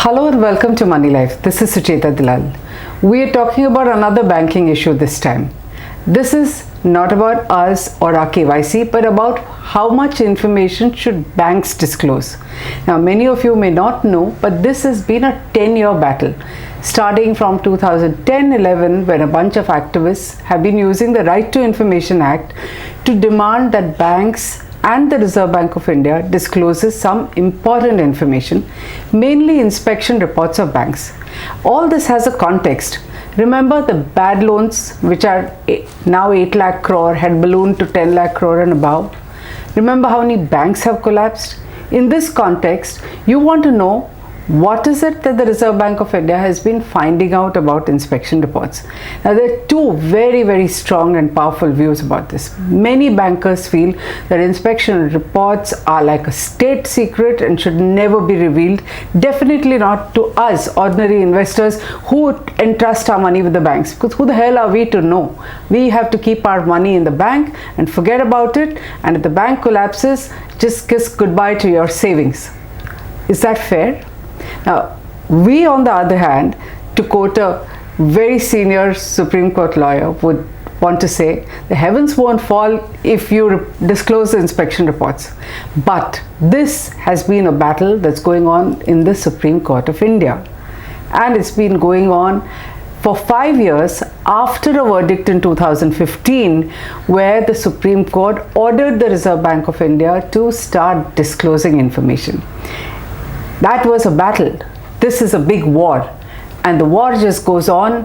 Hello and welcome to Moneylife. This is Sucheta Dalal. We are talking about another banking issue this time. This is not about us or our KYC, but about how much information should banks disclose. Now, many of you may not know, but this has been a 10-year battle, starting from 2010-11, when a bunch of activists have been using the Right to Information Act to demand that banks and the Reserve Bank of India discloses some important information, mainly inspection reports of banks. All this has a context. Remember the bad loans, which are now 8 lakh crore, had ballooned to 10 lakh crore and above. Remember how many banks have collapsed? In this context, you want to know what is it that the Reserve Bank of India has been finding out about inspection reports. Now, there are two very strong and powerful views about this. Many bankers feel that inspection reports are like a state secret and should never be revealed. Definitely not to us ordinary investors who entrust our money with the banks, because who the hell are we to know? We have to keep our money in the bank and forget about it, and if the bank collapses, just kiss goodbye to your savings. Is that fair? Now, we on the other hand, to quote a very senior Supreme Court lawyer, would want to say the heavens won't fall if you disclose the inspection reports. But this has been a battle that's going on in the Supreme Court of India, and it's been going on for 5 years after a verdict in 2015 where the Supreme Court ordered the Reserve Bank of India to start disclosing information. That was a battle. This is a big war, and the war just goes on,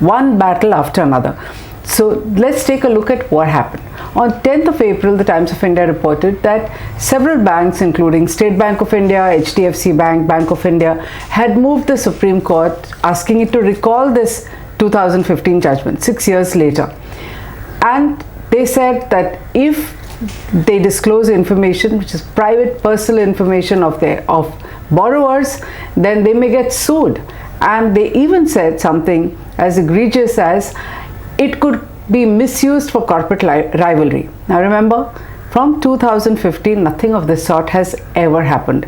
one battle after another. So let's take a look at what happened. On 10th of April, the Times of India reported that several banks, including State Bank of India, HDFC Bank, Bank of India, had moved the Supreme Court asking it to recall this 2015 judgment 6 years later. And they said that if they disclose information which is private personal information of borrowers, then they may get sued. And they even said something as egregious as it could be misused for corporate rivalry. Now remember, from 2015 nothing of this sort has ever happened.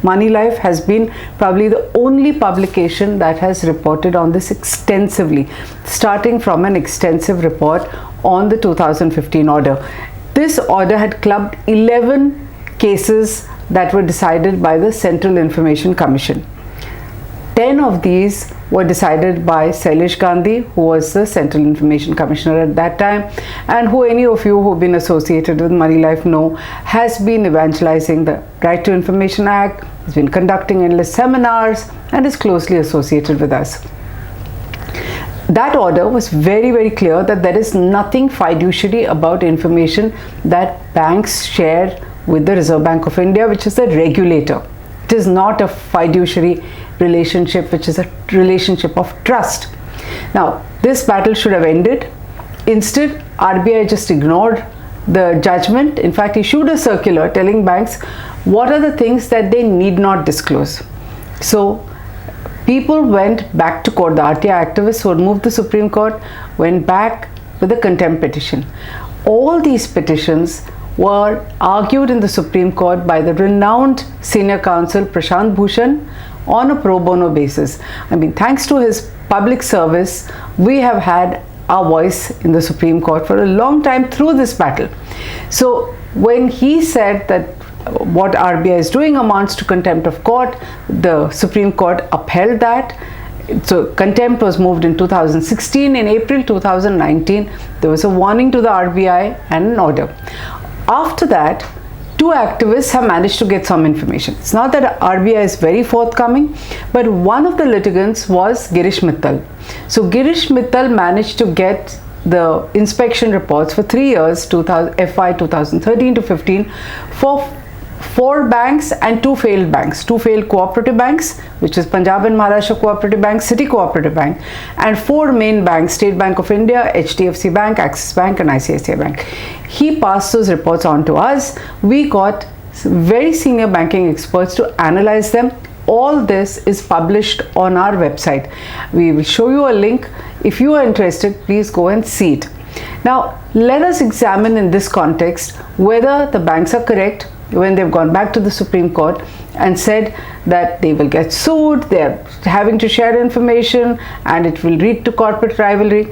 Moneylife has been probably the only publication that has reported on this extensively, starting from an extensive report on the 2015 order. This order had clubbed 11 cases that were decided by the Central Information Commission. 10 of these were decided by Sailesh Gandhi, who was the Central Information Commissioner at that time, and who any of you who have been associated with Moneylife know has been evangelizing the Right to Information Act, has been conducting endless seminars, and is closely associated with us. That order was very clear that there is nothing fiduciary about information that banks share with the Reserve Bank of India, which is the regulator. It is not a fiduciary relationship, which is a relationship of trust. Now, this battle should have ended. Instead, RBI just ignored the judgment. In fact, issued a circular telling banks what are the things that they need not disclose. So people went back to court. The RTI activists who had moved the Supreme Court went back with a contempt petition. All these petitions were argued in the Supreme Court by the renowned senior counsel Prashant Bhushan on a pro bono basis. I mean, thanks to his public service, we have had our voice in the Supreme Court for a long time through this battle. So when he said that what RBI is doing amounts to contempt of court, the Supreme Court upheld that. So contempt was moved in 2016. In April 2019, there was a warning to the RBI and an order. After that, two activists have managed to get some information. It's not that RBI is very forthcoming, but one of the litigants was Girish Mittal. So Girish Mittal managed to get the inspection reports for 3 years, FY 2013 to 15, for 4 banks and 2 failed banks, 2 failed cooperative banks, which is Punjab and Maharashtra Cooperative Bank, City Cooperative Bank, and 4 main banks, State Bank of India, HDFC Bank, Axis Bank, and ICICI Bank. He passed those reports on to us. We got very senior banking experts to analyze them. All this is published on our website. We will show you a link. If you are interested, please go and see it. Now, let us examine in this context whether the banks are correct when they've gone back to the Supreme Court and said that they will get sued, they're having to share information, and it will lead to corporate rivalry.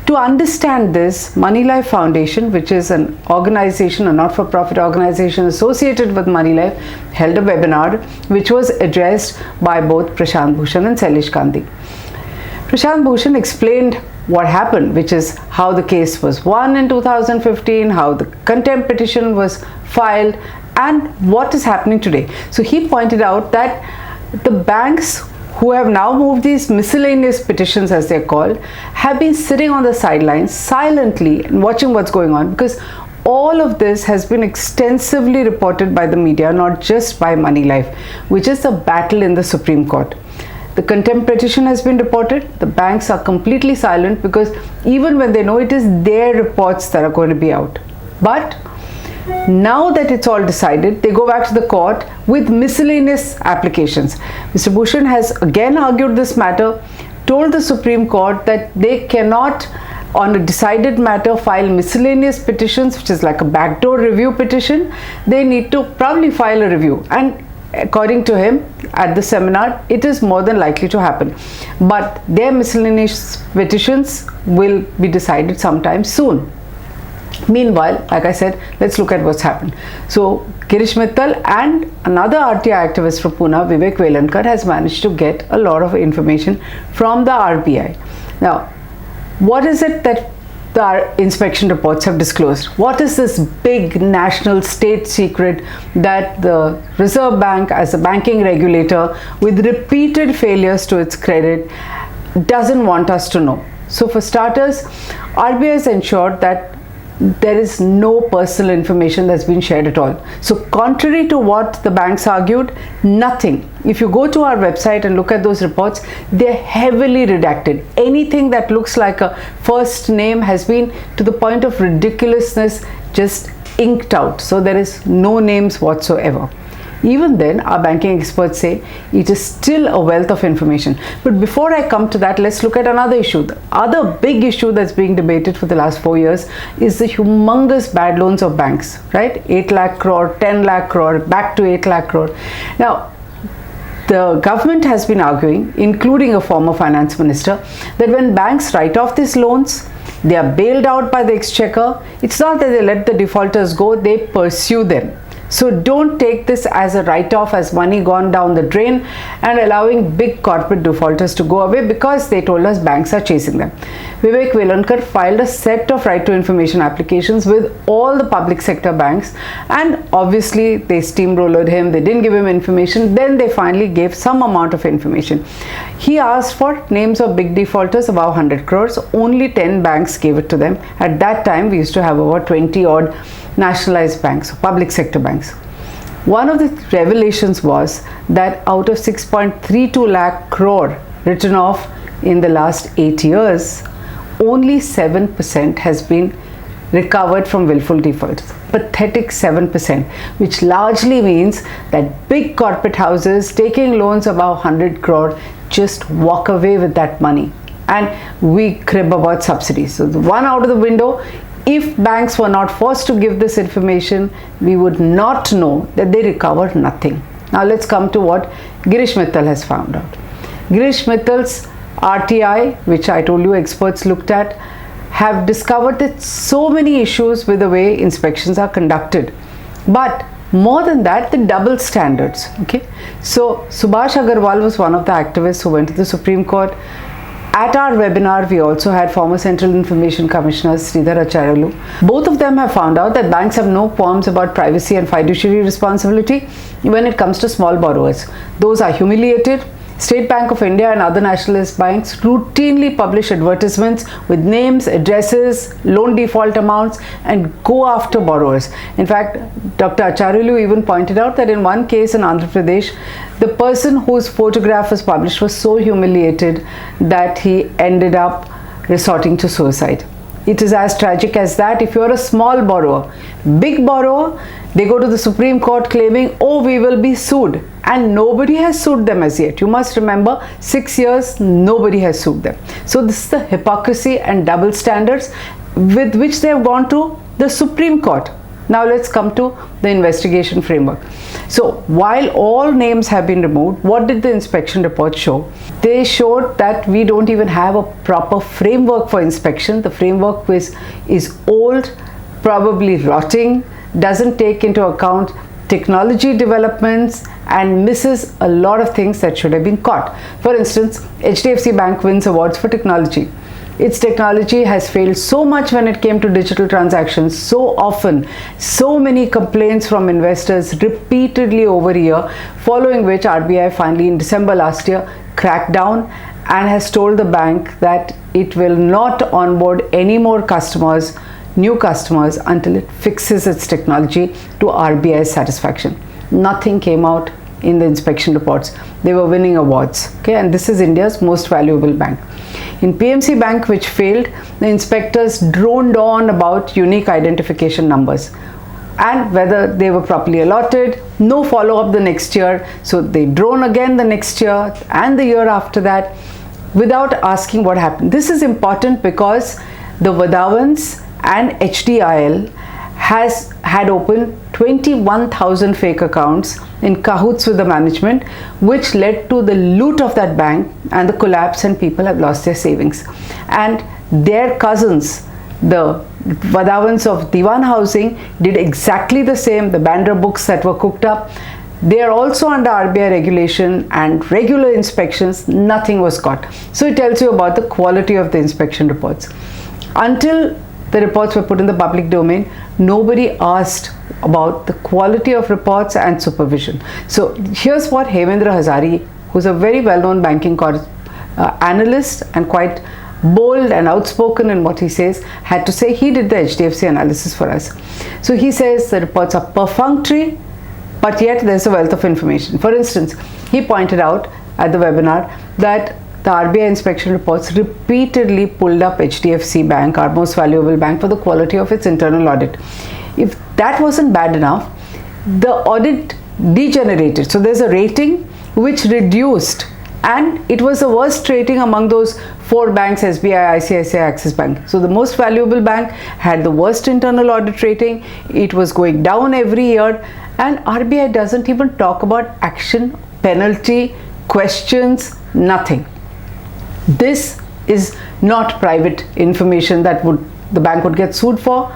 To understand this, Moneylife Foundation, which is an organization, a not-for-profit organization associated with Moneylife, held a webinar which was addressed by both Prashant Bhushan and Sailesh Gandhi. Prashant Bhushan explained what happened, which is how the case was won in 2015, how the contempt petition was filed, and what is happening today. So he pointed out that the banks who have now moved these miscellaneous petitions, as they're called, have been sitting on the sidelines silently and watching what's going on, because all of this has been extensively reported by the media, not just by Moneylife, which is the battle in the Supreme Court. The contempt petition has been reported. The banks are completely silent, because even when they know it is their reports that are going to be out. But now that it's all decided, they go back to the court with miscellaneous applications. Mr. Bhushan has again argued this matter, told the Supreme Court that they cannot, on a decided matter, file miscellaneous petitions, which is like a backdoor review petition. They need to probably file a review, and according to him at the seminar, it is more than likely to happen. But their miscellaneous petitions will be decided sometime soon. Meanwhile, like I said, let's look at what's happened. So Girish Mittal and another RTI activist from Pune, Vivek Velankar, has managed to get a lot of information from the RBI. Now, what is it that the inspection reports have disclosed? What is this big national state secret that the Reserve Bank, as a banking regulator with repeated failures to its credit, doesn't want us to know? So for starters, RBI has ensured that there is no personal information that's been shared at all. So contrary to what the banks argued, nothing. If you go to our website and look at those reports, they're heavily redacted. Anything that looks like a first name has been, to the point of ridiculousness, just inked out. So there is no names whatsoever. Even then, our banking experts say it is still a wealth of information. But before I come to that, let's look at another issue. The other big issue that's being debated for the last 4 years is the humongous bad loans of banks, right? 8 lakh crore, 10 lakh crore, back to 8 lakh crore. Now, the government has been arguing, including a former finance minister, that when banks write off these loans, they are bailed out by the exchequer. It's not that they let the defaulters go, they pursue them. So don't take this as a write-off, as money gone down the drain, and allowing big corporate defaulters to go away because they told us banks are chasing them. Vivek Velankar filed a set of right to information applications with all the public sector banks, and obviously they steamrollered him, they didn't give him information, then they finally gave some amount of information. He asked for names of big defaulters above 100 crores, only 10 banks gave it to them. At that time, we used to have over 20 odd nationalized banks, public sector banks. One of the revelations was that out of 6.32 lakh crore written off in the last 8 years, only 7% has been recovered from willful defaults. Pathetic 7%, which largely means that big corporate houses taking loans above 100 crore just walk away with that money, and we crib about subsidies. So the one out of the window. If banks were not forced to give this information, we would not know that they recovered nothing. Now let's come to what Girish Mittal has found out. Girish Mittal's RTI, which I told you experts looked at, have discovered that so many issues with the way inspections are conducted. But more than that, the double standards. Okay, so Subhash Agarwal was one of the activists who went to the Supreme Court. At our webinar, we also had former Central Information Commissioner Sridhar Acharyalu. Both of them have found out that banks have no qualms about privacy and fiduciary responsibility when it comes to small borrowers. Those are humiliated. State Bank of India and other nationalist banks routinely publish advertisements with names, addresses, loan default amounts, and go after borrowers. In fact, Dr. Acharyalu even pointed out that in one case in Andhra Pradesh, the person whose photograph was published was so humiliated that he ended up resorting to suicide. It is as tragic as that. If you're a small borrower, big borrower, they go to the Supreme Court claiming, oh, we will be sued. And nobody has sued them as yet. You must remember, 6 years, nobody has sued them. So this is the hypocrisy and double standards with which they have gone to the Supreme Court. Now let's come to the investigation framework. So while all names have been removed, what did the inspection report show? They showed that we don't even have a proper framework for inspection. The framework is old, probably rotting, doesn't take into account technology developments, and misses a lot of things that should have been caught. For instance, HDFC Bank wins awards for technology. Its technology has failed so much when it came to digital transactions, so often, so many complaints from investors repeatedly over a year, following which RBI finally in December last year cracked down and has told the bank that it will not onboard any more customers, new customers, until it fixes its technology to RBI's satisfaction. Nothing came out in the inspection reports. They were winning awards, okay, and this is India's most valuable bank. In PMC Bank, which failed, the inspectors droned on about unique identification numbers and whether they were properly allotted. No follow-up the next year, so they drone again the next year and the year after that without asking what happened. This is important because the Vadavans and HDIL had opened 21,000 fake accounts in cahoots with the management, which led to the loot of that bank and the collapse, and people have lost their savings. And their cousins, the Vadavans of Diwan Housing, did exactly the same. The Bandra books that were cooked up, they are also under RBI regulation and regular inspections. Nothing was caught. So it tells you about the quality of the inspection reports. Until the reports were put in the public domain, nobody asked about the quality of reports and supervision. So here's what Hemendra Hazari, who's a very well-known banking analyst and quite bold and outspoken in what he says, had to say. He did the HDFC analysis for us. So he says the reports are perfunctory, but yet there's a wealth of information. For instance, he pointed out at the webinar that the RBI inspection reports repeatedly pulled up HDFC Bank, our most valuable bank, for the quality of its internal audit. If that wasn't bad enough, the audit degenerated. So there's a rating which reduced, and it was the worst rating among those 4 banks, SBI, ICICI, Axis Bank. So the most valuable bank had the worst internal audit rating. It was going down every year, and RBI doesn't even talk about action, penalty, questions, nothing. This is not private information that the bank would get sued for,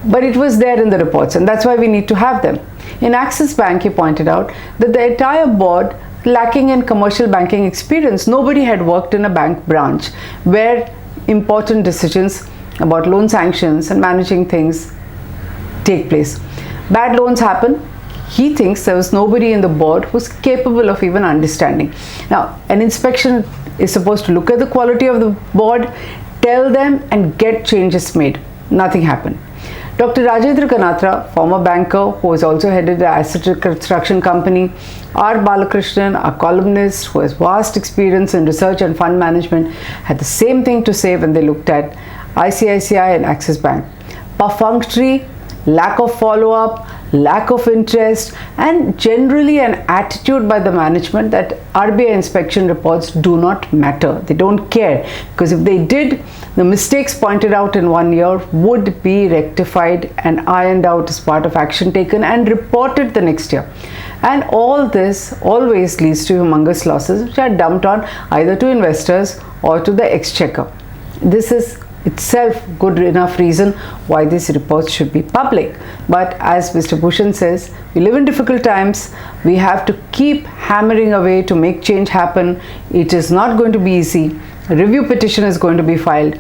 but it was there in the reports, and that's why we need to have them. In Axis Bank, he pointed out that the entire board lacking in commercial banking experience. Nobody had worked in a bank branch where important decisions about loan sanctions and managing things take place. Bad loans happen. He thinks there was nobody in the board who's capable of even understanding. Now, an inspection is supposed to look at the quality of the board, tell them, and get changes made. Nothing happened. Dr. Rajendra Kanatra, former banker who has also headed the asset reconstruction company, R. Balakrishnan, a columnist who has vast experience in research and fund management, had the same thing to say when they looked at ICICI and Axis Bank. Perfunctory, lack of follow-up, lack of interest, and generally an attitude by the management that RBI inspection reports do not matter. They don't care, because if they did, the mistakes pointed out in one year would be rectified and ironed out as part of action taken and reported the next year. And all this always leads to humongous losses, which are dumped on either to investors or to the exchequer. This is itself good enough reason why these reports should be public. But as Mr. Bhushan says, we live in difficult times. We have to keep hammering away to make change happen. It is not going to be easy. A review petition is going to be filed.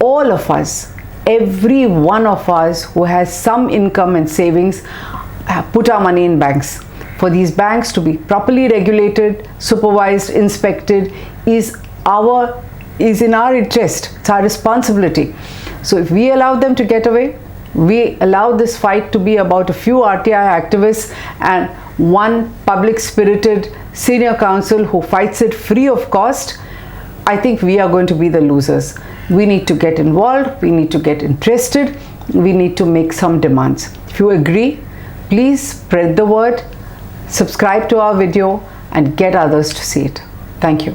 All of us, every one of us who has some income and savings, put our money in banks. For these banks to be properly regulated, supervised, inspected is in our interest. It's our responsibility. So if we allow them to get away, we allow this fight to be about a few RTI activists and one public-spirited senior counsel who fights it free of cost, I think we are going to be the losers. We need to get involved. We need to get interested. We need to make some demands. If you agree, please spread the word, subscribe to our video, and get others to see it. Thank you.